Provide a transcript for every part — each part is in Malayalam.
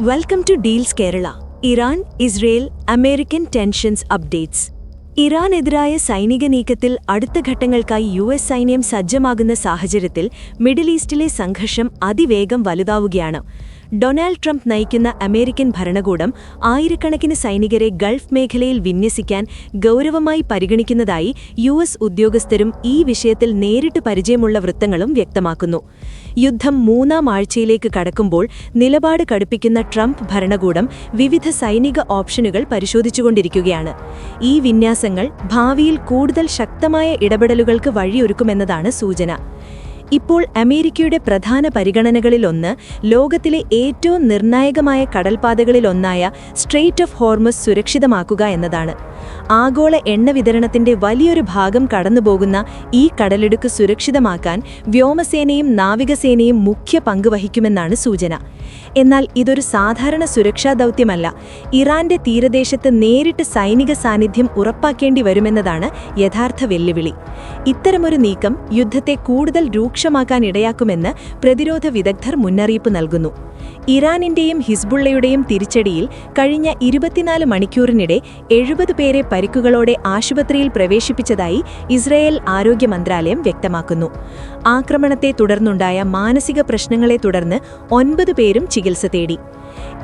Welcome to deals Kerala. Iran, Israel, American tensions updates. ഇറാനെതിരായ സൈനിക നീക്കത്തിൽ അടുത്ത ഘട്ടങ്ങൾക്കായി യുഎസ് സൈന്യം സജ്ജമാകുന്ന സാഹചര്യത്തിൽ മിഡിൽ ഈസ്റ്റിലെ സംഘർഷം അതിവേഗം വലുതാവുകയാണ്. ഡൊണാൾഡ് ട്രംപ് നയിക്കുന്ന അമേരിക്കൻ ഭരണകൂടം ആയിരക്കണക്കിന് സൈനികരെ ഗൾഫ് മേഖലയിൽ വിന്യസിക്കാൻ ഗൗരവമായി പരിഗണിക്കുന്നതായി യുഎസ് ഉദ്യോഗസ്ഥരും ഈ വിഷയത്തിൽ നേരിട്ട് പരിചയമുള്ള വൃത്തങ്ങളും വ്യക്തമാക്കുന്നു. യുദ്ധം മൂന്നാം ആഴ്ചയിലേക്ക് കടക്കുമ്പോൾ നിലപാട് കടുപ്പിക്കുന്ന ട്രംപ് ഭരണകൂടം വിവിധ സൈനിക ഓപ്ഷനുകൾ പരിശോധിച്ചുകൊണ്ടിരിക്കുകയാണ്. ഈ വിന്യാസങ്ങൾ ഭാവിയിൽ കൂടുതൽ ശക്തമായ ഇടപെടലുകൾക്ക് വഴിയൊരുക്കുമെന്നതാണ് സൂചന. ഇപ്പോൾ അമേരിക്കയുടെ പ്രധാന പരിഗണനകളിലൊന്ന് ലോകത്തിലെ ഏറ്റവും നിർണായകമായ കടൽപാതകളിലൊന്നായ സ്ട്രെയ്റ്റ് ഓഫ് ഹോർമുസ് സുരക്ഷിതമാക്കുക എന്നതാണ്. ആഗോള എണ്ണ വിതരണത്തിന്റെ വലിയൊരു ഭാഗം കടന്നുപോകുന്ന ഈ കടലിടുക്ക് സുരക്ഷിതമാക്കാൻ വ്യോമസേനയും നാവികസേനയും മുഖ്യ പങ്ക് വഹിക്കുമെന്നാണ് സൂചന. എന്നാൽ ഇതൊരു സാധാരണ സുരക്ഷാ ദൗത്യമല്ല. ഇറാന്റെ തീരദേശത്ത് നേരിട്ട് സൈനിക സാന്നിധ്യം ഉറപ്പാക്കേണ്ടി വരുമെന്നതാണ് യഥാർത്ഥ വെല്ലുവിളി. ഇത്തരമൊരു നീക്കം യുദ്ധത്തെ കൂടുതൽ രൂക്ഷമാക്കാൻ ഇടയാക്കുമെന്ന് പ്രതിരോധ വിദഗ്ധർ മുന്നറിയിപ്പ് നൽകുന്നു. ഇറാനിന്റെയും ഹിസ്ബുള്ളയുടെയും തിരിച്ചടിയിൽ കഴിഞ്ഞ 24 മണിക്കൂറിനിടെ 70 പേരെ പരിക്കുകളോടെ ആശുപത്രിയിൽ പ്രവേശിപ്പിച്ചതായി ഇസ്രായേൽ ആരോഗ്യ മന്ത്രാലയം വ്യക്തമാക്കുന്നു. ആക്രമണത്തെ തുടർന്നുണ്ടായ മാനസിക പ്രശ്നങ്ങളെ തുടർന്ന് 9 പേരും ചികിത്സ തേടി.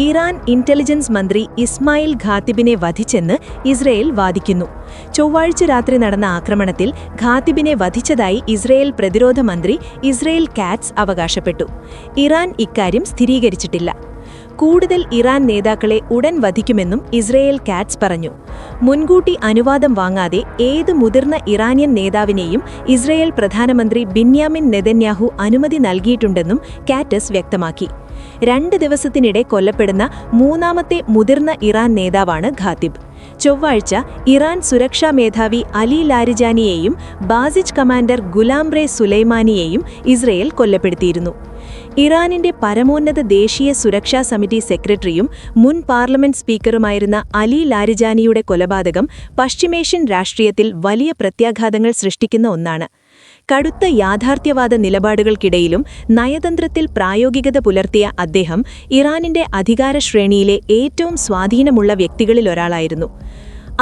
ഇറാൻ ഇന്റലിജൻസ് മന്ത്രി ഇസ്മായിൽ ഖാത്തിബിനെ വധിച്ചെന്ന് ഇസ്രയേൽ വാദിക്കുന്നു. ചൊവ്വാഴ്ച രാത്രി നടന്ന ആക്രമണത്തിൽ ഖാത്തിബിനെ വധിച്ചതായി ഇസ്രയേൽ പ്രതിരോധ മന്ത്രി ഇസ്രയേൽ കാറ്റ്സ് അവകാശപ്പെട്ടു. ഇറാൻ ഇക്കാര്യം സ്ഥിരീകരിച്ചിട്ടില്ല. കൂടുതൽ ഇറാൻ നേതാക്കളെ ഉടൻ വധിക്കുമെന്നും ഇസ്രയേൽ കാറ്റ്സ് പറഞ്ഞു. മുൻകൂട്ടി അനുവാദം വാങ്ങാതെ ഏത് മുതിർന്ന ഇറാനിയൻ നേതാവിനെയും ഇസ്രയേൽ പ്രധാനമന്ത്രി ബിന്യാമിൻ നെതന്യാഹു അനുമതി നൽകിയിട്ടുണ്ടെന്നും കാറ്റസ് വ്യക്തമാക്കി. 2 ദിവസത്തിനിടെ കൊല്ലപ്പെടുന്ന മൂന്നാമത്തെ മുതിർന്ന ഇറാൻ നേതാവാണ് ഖാത്തിബ്. ചൊവ്വാഴ്ച ഇറാൻ സുരക്ഷാ മേധാവി അലി ലാരിജാനിയെയും ബാസിജ് കമാൻഡർ ഗുലാം റേ സുലൈമാനിയെയും ഇസ്രയേൽ കൊല്ലപ്പെടുത്തിയിരുന്നു. ഇറാനിന്റെ പരമോന്നത ദേശീയ സുരക്ഷാ സമിതി സെക്രട്ടറിയും മുൻ പാർലമെന്റ് സ്പീക്കറുമായിരുന്ന അലി ലാരിജാനിയുടെ കൊലപാതകം പശ്ചിമേഷ്യൻ രാഷ്ട്രീയത്തിൽ വലിയ പ്രത്യാഘാതങ്ങൾ സൃഷ്ടിക്കുന്ന ഒന്നാണ്. കടുത്ത യാഥാർത്ഥ്യവാദ നിലപാടുകൾക്കിടയിലും നയതന്ത്രത്തിൽ പ്രായോഗികത പുലർത്തിയ അദ്ദേഹം ഇറാനിന്റെ അധികാരശ്രേണിയിലെ ഏറ്റവും സ്വാധീനമുള്ള വ്യക്തികളിലൊരാളായിരുന്നു.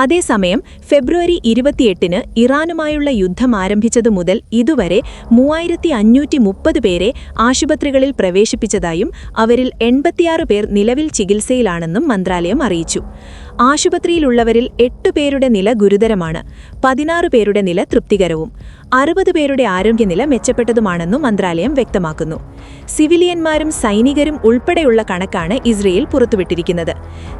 അതേസമയം ഫെബ്രുവരി 28-ന് ഇറാനുമായുള്ള യുദ്ധം ആരംഭിച്ചതു മുതൽ ഇതുവരെ 3530 പേരെ ആശുപത്രികളിൽ പ്രവേശിപ്പിച്ചതായും അവരിൽ 86 പേർ നിലവിൽ ചികിത്സയിലാണെന്നും മന്ത്രാലയം അറിയിച്ചു. ആശുപത്രിയിലുള്ളവരിൽ 8 പേരുടെ നില ഗുരുതരമാണ്, 16 പേരുടെ നില തൃപ്തികരവും, 60 പേരുടെ ആരോഗ്യനില മെച്ചപ്പെട്ടതുമാണെന്നും മന്ത്രാലയം വ്യക്തമാക്കുന്നു. സിവിലിയന്മാരും സൈനികരും ഉൾപ്പെടെയുള്ള കണക്കാണ് ഇസ്രയേൽ പുറത്തുവിട്ടിരിക്കുന്നത്.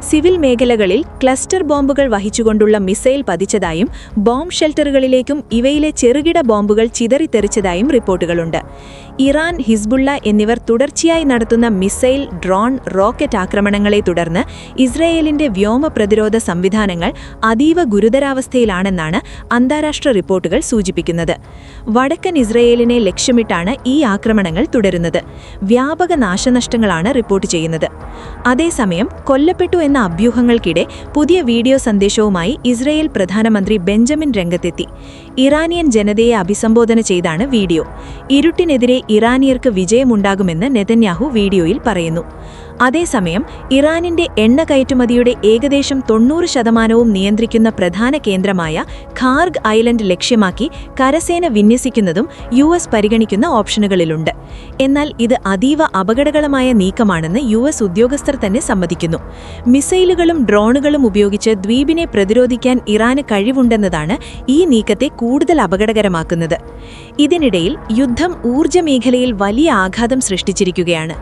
സിവിൽ മേഖലകളിൽ ക്ലസ്റ്റർ ബോംബുകൾ വഹിച്ചുകൊണ്ടുള്ള മിസൈൽ പതിച്ചതായും ബോംബ് ഷെൽട്ടറുകളിലേക്കും ഇവയിലെ ചെറുകിട ബോംബുകൾ ചിതറിത്തെറിച്ചതായും റിപ്പോർട്ടുകളുണ്ട്. ഇറാൻ, ഹിസ്ബുള്ള എന്നിവർ തുടർച്ചയായി നടത്തുന്ന മിസൈൽ, ഡ്രോൺ, റോക്കറ്റ് ആക്രമണങ്ങളെ തുടർന്ന് ഇസ്രയേലിന്റെ വ്യോമ പ്രതിരോധ സംവിധാനങ്ങൾ അതീവ ഗുരുതരാവസ്ഥയിലാണെന്നാണ് അന്താരാഷ്ട്ര റിപ്പോർട്ടുകൾ സൂചിപ്പിക്കുന്നത്. വടക്കൻ ഇസ്രയേലിനെ ലക്ഷ്യമിട്ടാണ് ഈ ആക്രമണങ്ങൾ തുടരുന്നത്. വ്യാപക നാശനഷ്ടങ്ങളാണ് റിപ്പോർട്ട് ചെയ്യുന്നത്. അതേസമയം കൊല്ലപ്പെട്ടു എന്ന അഭ്യൂഹങ്ങൾക്കിടെ പുതിയ വീഡിയോ സന്ദേശവുമായി ഇസ്രയേൽ പ്രധാനമന്ത്രി ബെഞ്ചമിൻ രംഗത്തെത്തി. ഇറാനിയൻ ജനതയെ അഭിസംബോധന ചെയ്താണ് വീഡിയോ. ഇരുട്ടിനെതിരെ ഇറാനിയർക്ക് വിജയമുണ്ടാകുമെന്ന് നെതന്യാഹു വീഡിയോയിൽ പറയുന്നു. അതേസമയം ഇറാനിന്റെ എണ്ണ കയറ്റുമതിയുടെ ഏകദേശം 90% നിയന്ത്രിക്കുന്ന പ്രധാന കേന്ദ്രമായ ഖാർഗ് ഐലൻഡ് ലക്ഷ്യമാക്കി കരസേന വിന്യസിക്കുന്നതും യുഎസ് പരിഗണിക്കുന്ന ഓപ്ഷനുകളിലുണ്ട്. എന്നാൽ ഇത് അതീവ അപകടകരമായ നീക്കമാണെന്ന് യുഎസ് ഉദ്യോഗസ്ഥർ തന്നെ സമ്മതിക്കുന്നു. മിസൈലുകളും ഡ്രോണുകളും ഉപയോഗിച്ച് ദ്വീപിനെ പ്രതിരോധിക്കാൻ ഇറാന് കഴിവുണ്ടെന്നതാണ് ഈ നീക്കത്തെ കൂടുതൽ അപകടകരമാക്കുന്നത്. ഇതിനിടയിൽ യുദ്ധം ഊർജ്ജ മേഖലയിൽ വലിയ ആഘാതം സൃഷ്ടിച്ചിരിക്കുകയാണ്.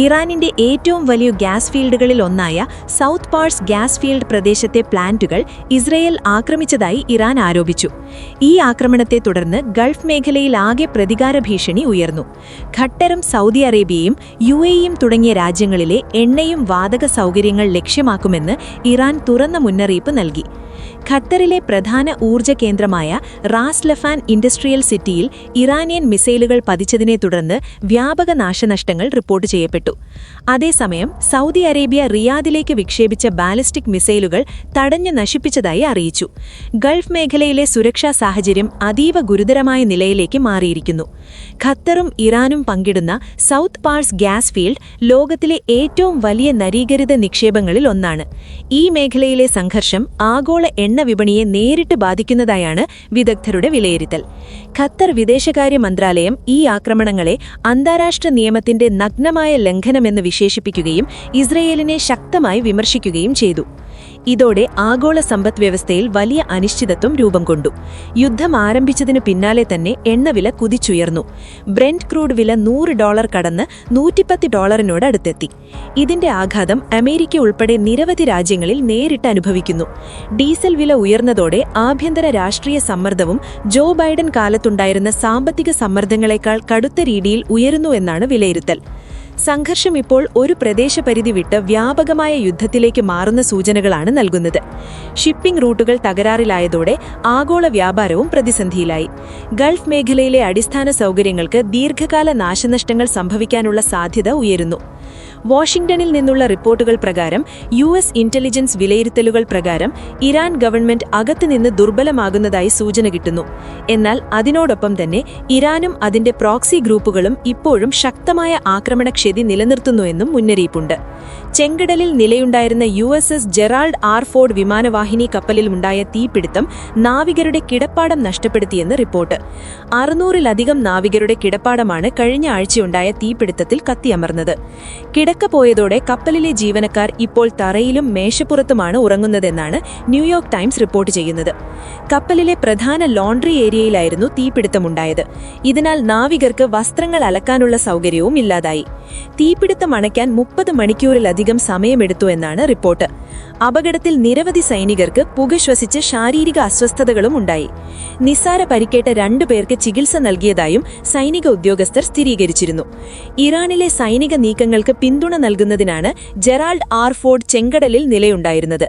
ഇറാനിന്റെ ഏറ്റവും വലിയ ഗ്യാസ് ഫീൽഡുകളിൽ ഒന്നായ സൗത്ത് പാർസ് ഗ്യാസ് ഫീൽഡ് പ്രദേശത്തെ പ്ലാന്റുകൾ ഇസ്രയേൽ ആക്രമിച്ചതായി ഇറാൻ ആരോപിച്ചു. ഈ ആക്രമണത്തെ തുടർന്ന് ഗൾഫ് മേഖലയിൽ ആകെ പ്രതികാര ഭീഷണി ഉയർന്നു. ഖട്ടറും സൗദി അറേബ്യയും UAEയും തുടങ്ങിയ രാജ്യങ്ങളിലെ എണ്ണയും വാതക സൗകര്യങ്ങൾ ലക്ഷ്യമാക്കുമെന്ന് ഇറാൻ തുറന്ന മുന്നറിയിപ്പ് നൽകി. ഖത്തറിലെ പ്രധാന ഊർജ്ജ കേന്ദ്രമായ റാസ് ലഫാൻ ഇൻഡസ്ട്രിയൽ സിറ്റിയിൽ ഇറാനിയൻ മിസൈലുകൾ പതിച്ചതിനെ തുടർന്ന് വ്യാപക നാശനഷ്ടങ്ങൾ റിപ്പോർട്ട് ചെയ്യപ്പെട്ടു. അതേസമയം സൗദി അറേബ്യ റിയാദിലേക്ക് വിക്ഷേപിച്ച ബാലിസ്റ്റിക് മിസൈലുകൾ തടഞ്ഞു നശിപ്പിച്ചതായി അറിയിച്ചു. ഗൾഫ് മേഖലയിലെ സുരക്ഷാ സാഹചര്യം അതീവ ഗുരുതരമായ നിലയിലേക്ക് മാറിയിരിക്കുന്നു. ഖത്തറും ഇറാനും പങ്കിടുന്ന സൗത്ത് പാഴ്സ് ഗ്യാസ് ഫീൽഡ് ലോകത്തിലെ ഏറ്റവും വലിയ നരീകരിത നിക്ഷേപങ്ങളിൽ ഒന്നാണ്. ഈ മേഖലയിലെ സംഘർഷം ആഗോള എണ്ണ വിപണിയെ നേരിട്ട് ബാധിക്കുന്നതായാണ് വിദഗ്ധരുടെ വിലയിരുത്തൽ. ഖത്തർ വിദേശകാര്യ മന്ത്രാലയം ഈ ആക്രമണങ്ങളെ അന്താരാഷ്ട്ര നിയമത്തിന്റെ നഗ്നമായ ലംഘനമെന്ന് വിശേഷിപ്പിക്കുകയും ഇസ്രയേലിനെ ശക്തമായി വിമർശിക്കുകയും ചെയ്തു. ഇതോടെ ആഗോള സമ്പദ്വ്യവസ്ഥയിൽ വലിയ അനിശ്ചിതത്വം രൂപം കൊണ്ടു. യുദ്ധം ആരംഭിച്ചതിനു പിന്നാലെ തന്നെ എണ്ണവില കുതിച്ചുയർന്നു. ബ്രെന്റ് ക്രൂഡ് വില $100 കടന്ന് $110 അടുത്തെത്തി. ഇതിന്റെ ആഘാതം അമേരിക്ക ഉൾപ്പെടെ നിരവധി രാജ്യങ്ങളിൽ നേരിട്ട് അനുഭവിക്കുന്നു. ഡീസൽ വില ഉയർന്നതോടെ ആഭ്യന്തര രാഷ്ട്രീയ സമ്മർദ്ദവും ജോ ബൈഡൻ കാലത്തുണ്ടായിരുന്ന സാമ്പത്തിക സമ്മർദ്ദങ്ങളെക്കാൾ കടുത്ത രീതിയിൽ ഉയരുന്നുവെന്നാണ് വിലയിരുത്തൽ. സംഘർഷം ഇപ്പോൾ ഒരു പ്രദേശപരിധി വിട്ട് വ്യാപകമായ യുദ്ധത്തിലേക്ക് മാറുന്ന സൂചനകളാണ് നൽകുന്നത്. ഷിപ്പിംഗ് റൂട്ടുകൾ തകരാറിലായതോടെ ആഗോള വ്യാപാരവും പ്രതിസന്ധിയിലായി. ഗൾഫ് മേഖലയിലെ അടിസ്ഥാന സൗകര്യങ്ങൾക്ക് ദീർഘകാല നാശനഷ്ടങ്ങൾ സംഭവിക്കാനുള്ള സാധ്യത ഉയരുന്നു. വാഷിംഗ്ടണിൽ നിന്നുള്ള റിപ്പോർട്ടുകൾ പ്രകാരം US ഇന്റലിജൻസ് വിലയിരുത്തലുകൾ പ്രകാരം ഇറാൻ ഗവൺമെന്റ് അകത്തുനിന്ന് ദുർബലമാകുന്നതായി സൂചന കിട്ടുന്നു. എന്നാൽ അതിനോടൊപ്പം തന്നെ ഇറാനും അതിന്റെ പ്രോക്സി ഗ്രൂപ്പുകളും ഇപ്പോഴും ശക്തമായ ആക്രമണക്ഷതി നിലനിർത്തുന്നുവെന്നും മുന്നറിയിപ്പുണ്ട്. ചെങ്കടലിൽ നിലയുണ്ടായിരുന്ന USS ജെറാൾഡ് ആർ ഫോർഡ് വിമാനവാഹിനി കപ്പലിൽ ഉണ്ടായ തീപിടുത്തം നാവികരുടെ കിടപ്പാടം നഷ്ടപ്പെടുത്തിയെന്ന് റിപ്പോർട്ട്. 600-ലധികം നാവികരുടെ കിടപ്പാടമാണ് കഴിഞ്ഞ ആഴ്ചയുണ്ടായ തീപിടുത്തത്തിൽ കത്തിയമർന്നത്. കിടക്ക പോയതോടെ കപ്പലിലെ ജീവനക്കാർ ഇപ്പോൾ തറയിലും മേശപ്പുറത്തുമാണ് ഉറങ്ങുന്നതെന്നാണ് ന്യൂയോർക്ക് ടൈംസ് റിപ്പോർട്ട് ചെയ്യുന്നത്. കപ്പലിലെ പ്രധാന ലോണ്ടറി ഏരിയയിലായിരുന്നു തീപിടുത്തമുണ്ടായത്. ഇതിനാൽ നാവികർക്ക് വസ്ത്രങ്ങൾ അലക്കാനുള്ള സൗകര്യവും ഇല്ലാതായി. തീപിടുത്തം അണയ്ക്കാൻ 30 മണിക്കൂറിലധികം സമയമെടുത്തു എന്നാണ് റിപ്പോർട്ട്. അപകടത്തിൽ നിരവധി സൈനികർക്ക് പുക ശ്വസിച്ച് ശാരീരിക അസ്വസ്ഥതകളും ഉണ്ടായി. നിസ്സാര പരിക്കേറ്റ 2 പേർക്ക് ചികിത്സ നൽകിയതായും സൈനിക ഉദ്യോഗസ്ഥർ സ്ഥിരീകരിച്ചിരുന്നു. ഇറാനിലെ സൈനിക നീക്കങ്ങൾക്ക് പിന്തുണ നൽകുന്നതിനാണ് ജെറാൾഡ് ആർ ഫോർഡ് ചെങ്കടലിൽ നിലയുണ്ടായിരുന്നത്.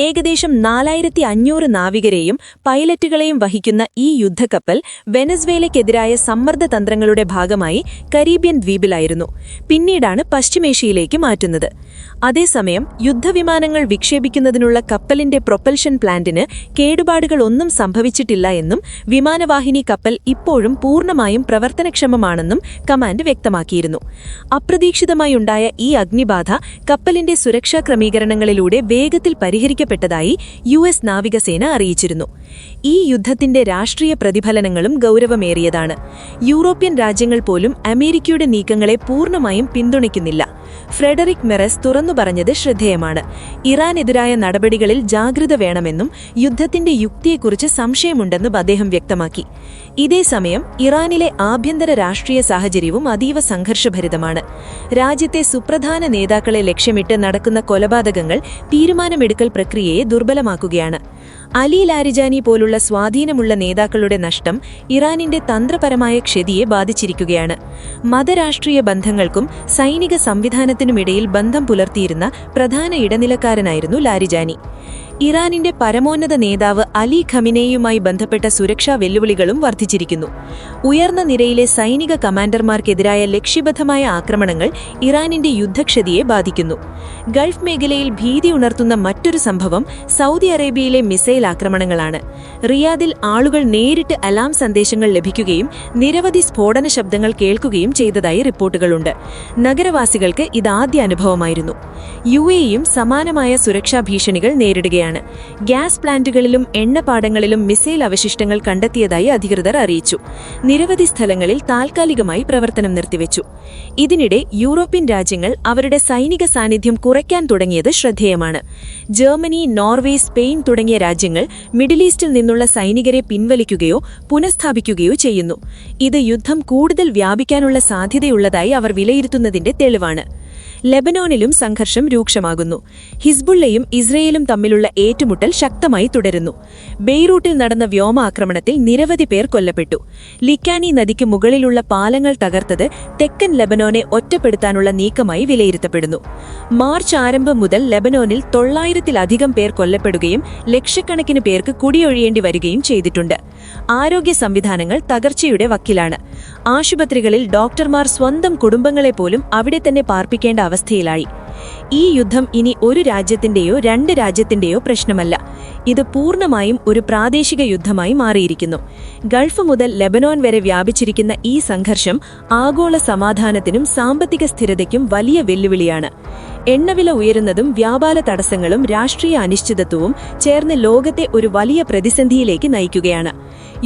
ഏകദേശം 4500 നാവികരെയും പൈലറ്റുകളെയും വഹിക്കുന്ന ഈ യുദ്ധക്കപ്പൽ വെനസ്വേലയ്ക്കെതിരായ സമ്മർദ്ദ തന്ത്രങ്ങളുടെ ഭാഗമായി കരീബിയൻ ദ്വീപിലായിരുന്നു. പിന്നീടാണ് പശ്ചിമേഷ്യയിലേക്ക് മാറ്റുന്നത്. അതേസമയം യുദ്ധവിമാനങ്ങൾ വിക്ഷേപിക്കുന്നതിനുള്ള കപ്പലിന്റെ പ്രൊപ്പൽഷൻ പ്ലാന്റിന് കേടുപാടുകളൊന്നും സംഭവിച്ചിട്ടില്ല എന്നും വിമാനവാഹിനി കപ്പൽ ഇപ്പോഴും പൂർണ്ണമായും പ്രവർത്തനക്ഷമമാണെന്നും കമാൻഡ് വ്യക്തമാക്കിയിരുന്നു. അപ്രതീക്ഷിതമായുണ്ടായ ഈ അഗ്നിബാധ കപ്പലിന്റെ സുരക്ഷാ ക്രമീകരണങ്ങളിലൂടെ വേഗത്തിൽ പരിഹരിക്കപ്പെട്ടതായി US നാവികസേന അറിയിച്ചിരുന്നു. ഈ യുദ്ധത്തിന്റെ രാഷ്ട്രീയ പ്രതിഫലനങ്ങളും ഗൗരവമേറിയതാണ്. യൂറോപ്യൻ രാജ്യങ്ങൾ പോലും അമേരിക്കയുടെ നീക്കങ്ങളെ പൂർണ്ണമായും പിന്തുണയ്ക്കുന്നില്ല. ഫ്രെഡറിക് മെറസ് തുറന്നു പറഞ്ഞത് ശ്രദ്ധേയമാണ്. ഇറാനെതിരായ നടപടികളിൽ ജാഗ്രത വേണമെന്നും യുദ്ധത്തിന്റെ യുക്തിയെക്കുറിച്ച് സംശയമുണ്ടെന്നും അദ്ദേഹം വ്യക്തമാക്കി. ഇതേസമയം ഇറാനിലെ ആഭ്യന്തര രാഷ്ട്രീയ സാഹചര്യവും അതീവ സംഘർഷഭരിതമാണ്. രാജ്യത്തെ സുപ്രധാന നേതാക്കളെ ലക്ഷ്യമിട്ട് നടക്കുന്ന കൊലപാതകങ്ങൾ തീരുമാനമെടുക്കൽ പ്രക്രിയയെ ദുർബലമാക്കുകയാണ്. അലി ലാരിജാനി പോലുള്ള സ്വാധീനമുള്ള നേതാക്കളുടെ നഷ്ടം ഇറാനിന്റെ തന്ത്രപരമായ ക്ഷതിയെ ബാധിച്ചിരിക്കുകയാണ്. മതരാഷ്ട്രീയ ബന്ധങ്ങൾക്കും സൈനിക സംവിധാനത്തിനുമിടയിൽ ബന്ധം പുലർത്തിയിരുന്ന പ്രധാന ഇടനിലക്കാരനായിരുന്നു ലാരിജാനി. ഇറാനിന്റെ പരമോന്നത നേതാവ് അലി ഖമിനേയുമായി ബന്ധപ്പെട്ട സുരക്ഷാ വെല്ലുവിളികളും വർദ്ധിച്ചിരിക്കുന്നു. ഉയർന്ന നിരയിലെ സൈനിക കമാൻഡർമാർക്കെതിരായ ലക്ഷ്യബദ്ധമായ ആക്രമണങ്ങൾ ഇറാനിന്റെ യുദ്ധക്ഷതിയെ ബാധിക്കുന്നു. ഗൾഫ് മേഖലയിൽ ഭീതി ഉണർത്തുന്ന മറ്റൊരു സംഭവം സൗദി അറേബ്യയിലെ മിസൈൽ ആക്രമണങ്ങളാണ്. റിയാദിൽ ആളുകൾ നേരിട്ട് അലാം സന്ദേശങ്ങൾ ലഭിക്കുകയും നിരവധി സ്ഫോടന ശബ്ദങ്ങൾ കേൾക്കുകയും ചെയ്തതായി റിപ്പോർട്ടുകളുണ്ട്. നഗരവാസികൾക്ക് ഇതാദ്യ അനുഭവമായിരുന്നു. UAEയും സമാനമായ സുരക്ഷാ ഭീഷണികൾ നേരിടുകയാണ്. ഗ്യാസ് പ്ലാന്റുകളിലും എണ്ണപ്പാടങ്ങളിലും മിസൈൽ അവശിഷ്ടങ്ങൾ കണ്ടെത്തിയതായി അധികൃതർ അറിയിച്ചു. നിരവധി സ്ഥലങ്ങളിൽ താൽക്കാലികമായി പ്രവർത്തനം നിർത്തിവെച്ചു. ഇതിനിടെ യൂറോപ്യൻ രാജ്യങ്ങൾ അവരുടെ സൈനിക സാന്നിധ്യം കുറയ്ക്കാൻ തുടങ്ങിയത് ശ്രദ്ധേയമാണ്. ജർമ്മനി, നോർവേ, സ്പെയിൻ തുടങ്ങിയ രാജ്യങ്ങൾ മിഡിൽ ഈസ്റ്റിൽ നിന്നുള്ള സൈനികരെ പിൻവലിക്കുകയോ പുനഃസ്ഥാപിക്കുകയോ ചെയ്യുന്നു. ഇത് യുദ്ധം കൂടുതൽ വ്യാപിക്കാനുള്ള സാധ്യതയുള്ളതായി അവർ വിലയിരുത്തുന്നതിന്റെ തെളിവാണ്. ലെബനോനിലും സംഘർഷം രൂക്ഷമാകുന്നു. ഹിസ്ബുള്ളയും ഇസ്രയേലും തമ്മിലുള്ള ഏറ്റുമുട്ടൽ ശക്തമായി തുടരുന്നു. ബെയ്റൂട്ടിൽ നടന്ന വ്യോമാക്രമണത്തിൽ നിരവധി പേർ കൊല്ലപ്പെട്ടു. ലിക്കാനി നദിക്ക് മുകളിലുള്ള പാലങ്ങൾ തകർത്തത് തെക്കൻ ലെബനോനെ ഒറ്റപ്പെടുത്താനുള്ള നീക്കമായി വിലയിരുത്തപ്പെടുന്നു. മാർച്ച് ആരംഭം മുതൽ ലെബനോനിൽ 900-ലധികം പേർ കൊല്ലപ്പെടുകയും ലക്ഷക്കണക്കിന് പേർക്ക് കുടിയൊഴിയേണ്ടി വരികയും ചെയ്തിട്ടുണ്ട്. ആരോഗ്യ സംവിധാനങ്ങൾ തകർച്ചയുടെ വക്കിലാണ്. ആശുപത്രികളിൽ ഡോക്ടർമാർ സ്വന്തം കുടുംബങ്ങളെപ്പോലും അവിടെ തന്നെ പാർപ്പിക്കേണ്ട അവസ്ഥയിലായി. ഈ യുദ്ധം ഇനി ഒരു രാജ്യത്തിന്റെയോ രണ്ട് രാജ്യത്തിന്റെയോ പ്രശ്നമല്ല. ഇത് പൂർണ്ണമായും ഒരു പ്രാദേശിക യുദ്ധമായി മാറിയിരിക്കുന്നു. ഗൾഫ് മുതൽ ലെബനോൻ വരെ വ്യാപിച്ചിരിക്കുന്ന ഈ സംഘർഷം ആഗോള സമാധാനത്തിനും സാമ്പത്തിക സ്ഥിരതയ്ക്കും വലിയ വെല്ലുവിളിയാണ്. എണ്ണവില ഉയരുന്നതും വ്യാപാര തടസ്സങ്ങളും രാഷ്ട്രീയ അനിശ്ചിതത്വവും ചേർന്ന് ലോകത്തെ ഒരു വലിയ പ്രതിസന്ധിയിലേക്ക് നയിക്കുകയാണ്.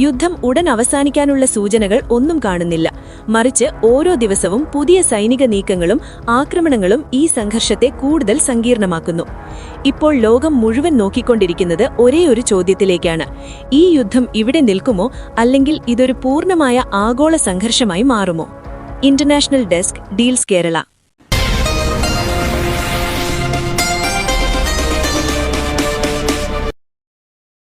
യുദ്ധം ഉടൻ അവസാനിക്കാനുള്ള സൂചനകൾ ഒന്നും കാണുന്നില്ല. മറിച്ച് ഓരോ ദിവസവും പുതിയ സൈനിക നീക്കങ്ങളും ആക്രമണങ്ങളും ഈ സംഘർഷത്തെ കൂടുതൽ സങ്കീർണമാക്കുന്നു. ഇപ്പോൾ ലോകം മുഴുവൻ നോക്കിക്കൊണ്ടിരിക്കുന്നത് ഒരേയൊരു ചോദ്യത്തിലേക്കാണ്: ഈ യുദ്ധം ഇവിടെ നിൽക്കുമോ, അല്ലെങ്കിൽ ഇതൊരു പൂർണ്ണമായ ആഗോള സംഘർഷമായി മാറുമോ? International desk, deals Kerala.